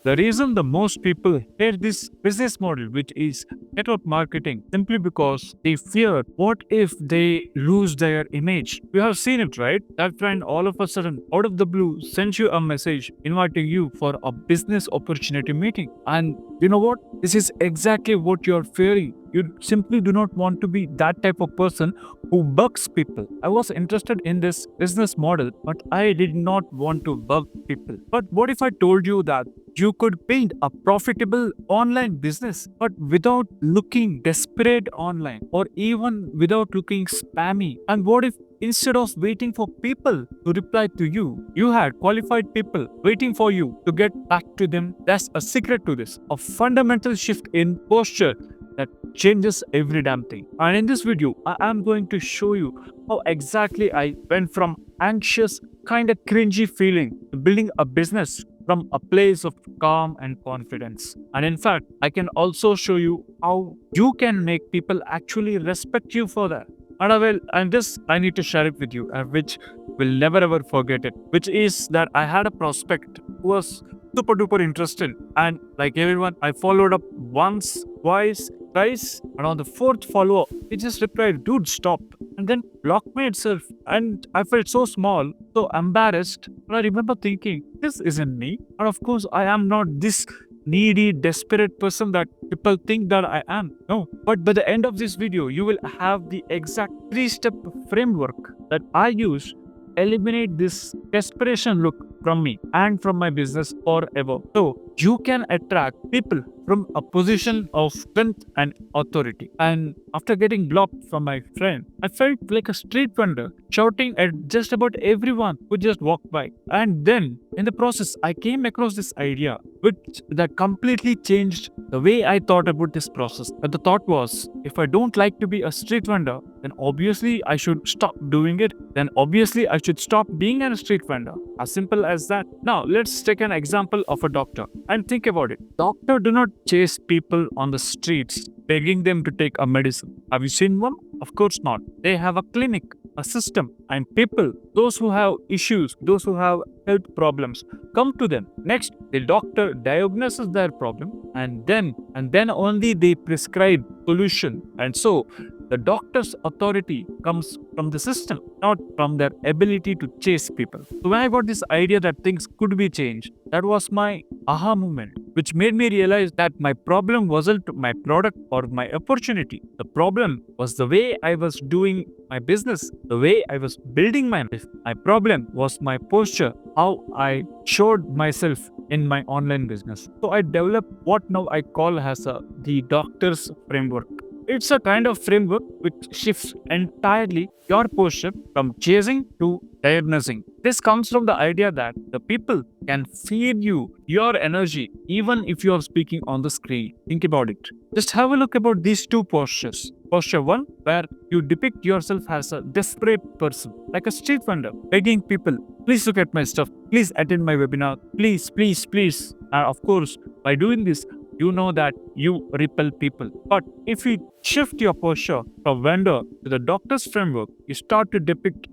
The reason the most people hate this business model, which is network marketing, simply because they fear what if they lose their image. You have seen it, right? That friend all of a sudden, out of the blue, sends you a message inviting you for a business opportunity meeting. And you know what? This is exactly what you're fearing. You simply do not want to be that type of person who bugs people. I was interested in this business model, but I did not want to bug people. But what if I told you that you could build a profitable online business, but without looking desperate online or even without looking spammy? And what if instead of waiting for people to reply to you, you had qualified people waiting for you to get back to them? That's a secret to this, a fundamental shift in posture that changes every damn thing. And in this video, I am going to show you how exactly I went from anxious, kind of cringy feeling to building a business from a place of calm and confidence. And in fact, I can also show you how you can make people actually respect you for that. And this I need to share it with you, which will never ever forget it. Which is that I had a prospect who was super duper interested, and like everyone, I followed up once, twice, thrice, and on the fourth follow up, he just replied, "Dude, stop," and then blocked me itself. And I felt so small, so embarrassed. And I remember thinking, this isn't me. And of course, I am not this needy, desperate person that people think that I am. No. But by the end of this video, you will have the exact 3-step framework that I use eliminate this desperation look from me and from my business forever. So you can attract people from a position of strength and authority. And after getting blocked from my friend, I felt like a street vendor shouting at just about everyone who just walked by. And then in the process, I came across this idea which that completely changed the way I thought about this process. But the thought was, if I don't like to be a street vendor, then obviously I should stop doing it. Then obviously I should stop being a street vendor. As simple as that. Now let's take an example of a doctor and think about it. Doctor do not chase people on the streets begging them to take a medicine. Have you seen one? Of course not. They have a clinic, a system, and people, those who have issues, those who have health problems, come to them. Next, the doctor diagnoses their problem, and then only they prescribe solution. And so the doctor's authority comes from the system, not from their ability to chase people. So when I got this idea that things could be changed, that was my aha moment, which made me realize that my problem wasn't my product or my opportunity. The problem was the way I was doing my business, the way I was building my life. My problem was my posture, how I showed myself in my online business. So I developed what now I call as the doctor's framework. It's a kind of framework which shifts entirely your posture from chasing to diagnosing. This comes from the idea that the people can feel you, your energy, even if you are speaking on the screen. Think about it. Just have a look about these two postures. Posture 1, where you depict yourself as a desperate person, like a street vendor, begging people, please look at my stuff, please attend my webinar, please, please, please. And of course, by doing this, you know that you repel people. But if you shift your posture from vendor to the doctor's framework, you start to depict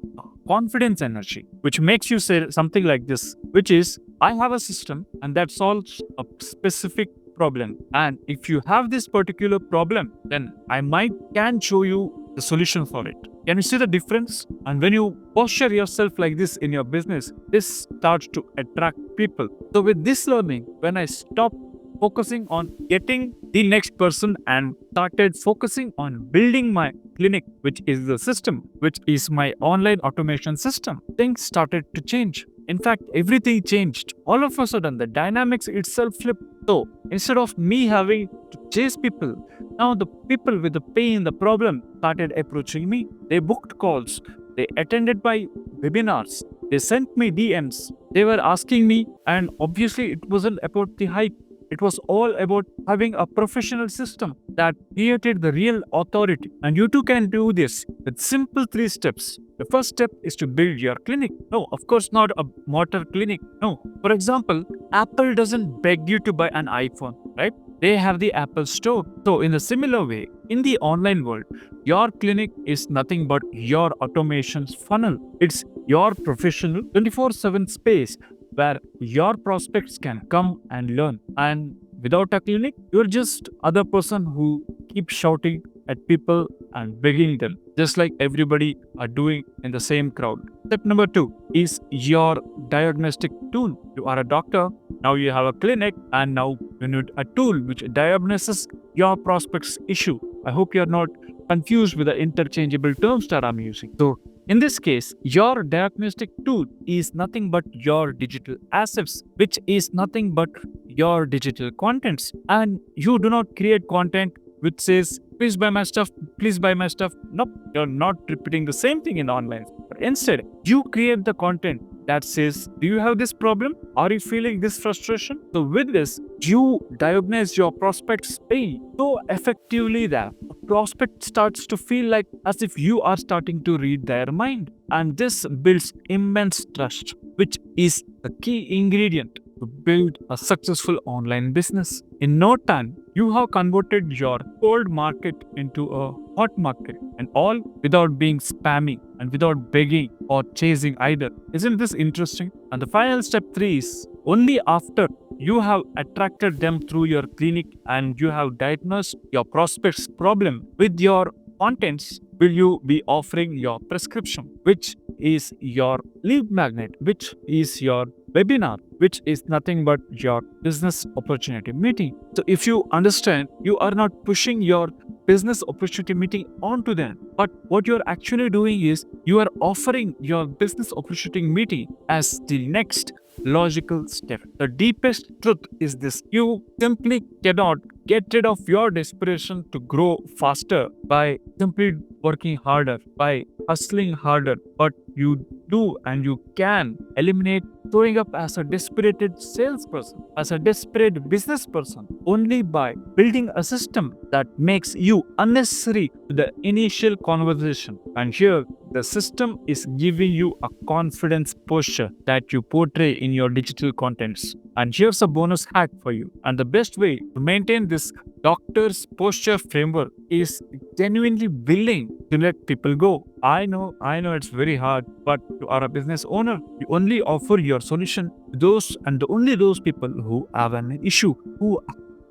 confidence energy, which makes you say something like this, which is, I have a system and that solves a specific problem. And if you have this particular problem, then I can show you the solution for it. Can you see the difference? And when you posture yourself like this in your business, this starts to attract people. So with this learning, when I stopped focusing on getting the next person and started focusing on building my clinic, which is the system, which is my online automation system, things started to change. In fact, everything changed. All of a sudden, the dynamics itself flipped. So instead of me having to chase people, now the people with the pain, the problem started approaching me. They booked calls. They attended my webinars. They sent me DMs. They were asking me, and obviously it wasn't about the hype. It was all about having a professional system that created the real authority. And you too can do this with simple 3 steps. The first step is to build your clinic. No, of course not a motor clinic. No. For example, Apple doesn't beg you to buy an iPhone, right? They have the Apple Store. So in a similar way, in the online world, your clinic is nothing but your automation's funnel. It's your professional 24/7 space where your prospects can come and learn. And without a clinic, you're just other person who keeps shouting at people and begging them, just like everybody are doing in the same crowd. Step number 2 is your diagnostic tool. You are a doctor, now you have a clinic, and now you need a tool which diagnoses your prospect's issue. I hope you're not confused with the interchangeable terms that I'm using. So, in this case, your diagnostic tool is nothing but your digital assets, which is nothing but your digital contents. And you do not create content which says, please buy my stuff, please buy my stuff. Nope, you're not repeating the same thing in online. But instead, you create the content that says, do you have this problem? Are you feeling this frustration? So with this, you diagnose your prospect's pain so effectively that a prospect starts to feel like as if you are starting to read their mind. And this builds immense trust, which is the key ingredient to build a successful online business. In no time, you have converted your cold market into a hot market, and all without being spammy and without begging or chasing either. Isn't this interesting? And the final step 3 is only after you have attracted them through your clinic and you have diagnosed your prospect's problem with your contents will you be offering your prescription, which is your lead magnet, which is your webinar, which is nothing but your business opportunity meeting. So if you understand, you are not pushing your business opportunity meeting onto them, but what you're actually doing is you are offering your business opportunity meeting as the next logical step. The deepest truth is this: you simply cannot get rid of your desperation to grow faster by simply working harder, by hustling harder, but you do and you can eliminate showing up as a desperate salesperson, as a desperate business person, only by building a system that makes you unnecessary to the initial conversation. And here, the system is giving you a confidence posture that you portray in your digital contents. And here's a bonus hack for you. And the best way to maintain this doctor's posture framework is genuinely willing to let people go. I know it's very hard, but you are a business owner. You only offer your solution to those and only those people who have an issue, who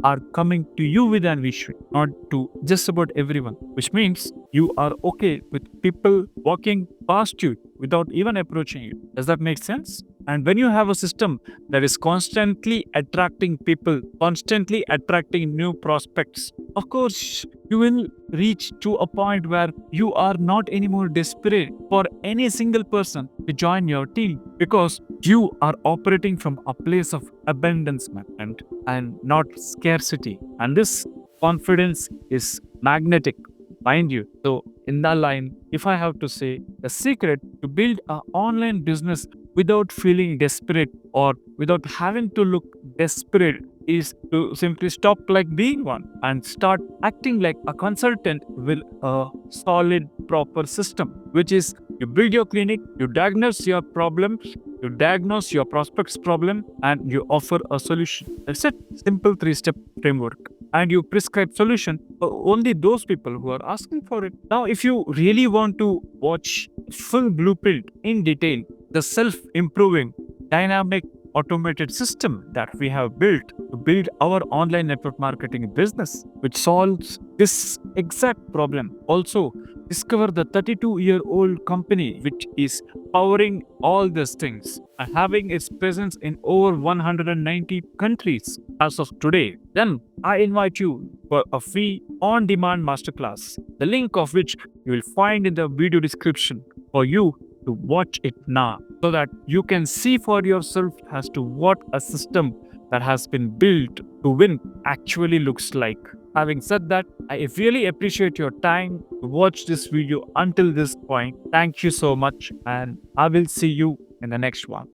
are coming to you with an issue, not to just about everyone, which means you are okay with people walking past you without even approaching you. Does that make sense? And when you have a system that is constantly attracting people, constantly attracting new prospects, of course, you will reach to a point where you are not anymore desperate for any single person to join your team, because you are operating from a place of abundance and not scarcity. And this confidence is magnetic, mind you. So in that line, if I have to say, the secret to build an online business without feeling desperate or without having to look desperate is to simply stop like being one and start acting like a consultant with a solid, proper system, which is you build your clinic, you diagnose your problem, you diagnose your prospect's problem, and you offer a solution. That's it. Simple 3-step framework. And you prescribe solution for only those people who are asking for it. Now, if you really want to watch full blueprint in detail, the self-improving, dynamic, automated system that we have built to build our online network marketing business, which solves this exact problem. Also, discover the 32-year-old company which is powering all these things and having its presence in over 190 countries as of today. Then I invite you for a free on-demand masterclass, the link of which you will find in the video description for you to watch it now, so that you can see for yourself as to what a system that has been built to win actually looks like. Having said that, I really appreciate your time to watch this video until this point. Thank you so much, and I will see you in the next one.